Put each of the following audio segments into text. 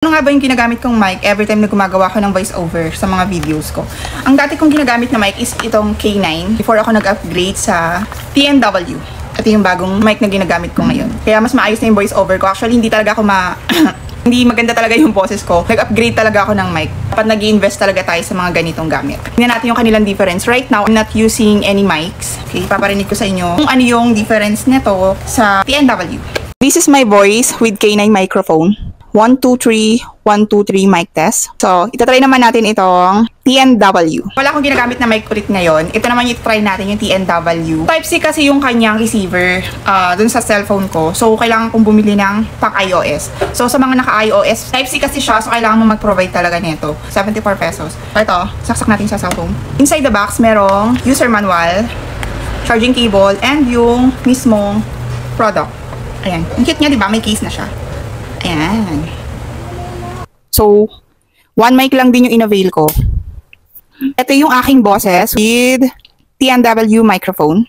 Ano nga ba yung ginagamit kong mic every time na gumagawa ko ng voiceover sa mga videos ko? Ang dati kong ginagamit na mic is itong K9 before ako nag-upgrade sa TNW. Ito yung bagong mic na ginagamit ko ngayon. Kaya mas maayos na yung voiceover ko. Actually, hindi talaga ako hindi maganda talaga yung boses ko. Nag-upgrade talaga ako ng mic. Dapat nag-i-invest talaga tayo sa mga ganitong gamit. Tingnan natin yung kanilang difference. Right now, I'm not using any mics. Okay, paparinig ko sa inyo kung ano yung difference nito sa TNW. This is my voice with K9 microphone. 1, 2, 3, 1, 2, 3 mic test. So, itatry naman natin itong TNW. Wala akong ginagamit na mic ulit ngayon. Ito naman yung try natin yung TNW. Type-C kasi yung kanyang receiver dun sa cellphone ko. So, kailangan kong bumili ng pang iOS. So, sa mga naka-iOS, Type-C kasi siya. So, kailangan mo mag-provide talaga nito. 74 pesos. Ito, saksak natin sa cellphone. Inside the box, merong user manual, charging cable, and yung mismong product. Ayan. Ang cute niya, diba? May case na siya. Ayan. So, one mic lang din yung in-avail ko. Ito yung aking boses with TNW microphone.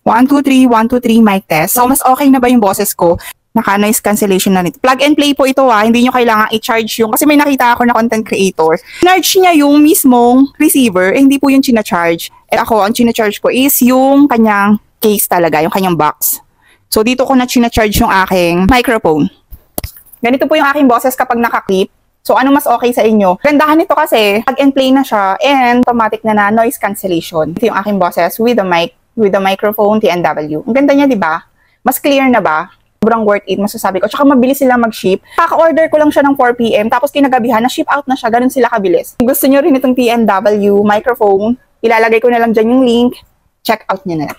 1, 2, 3, 1, 2, 3 mic test. So, mas okay na ba yung boses ko? Naka-noise cancellation na nito. Plug and play po ito Hindi nyo kailangan i-charge yung... Kasi may nakita ako na content creator. Charge niya yung mismong receiver. Hindi po yung china-charge. Ako, ang china-charge ko is yung kanyang case talaga. Yung kanyang box. So, dito ko na china-charge yung aking microphone. Ganito po yung aking boses kapag naka-clip. So, ano mas okay sa inyo? Gandahan nito kasi, plug and play na siya, and automatic na noise cancellation. Ito yung aking boses with the microphone TNW. Ang ganda niya, di ba? Mas clear na ba? Sobrang worth it, masasabi ko. Tsaka mabilis sila mag-ship. Kaka-order ko lang siya ng 4 PM, tapos kinagabihan, na-ship out na siya. Ganun sila kabilis. Kung gusto nyo rin itong TNW microphone, ilalagay ko na lang dyan yung link. Check out nyo na lang.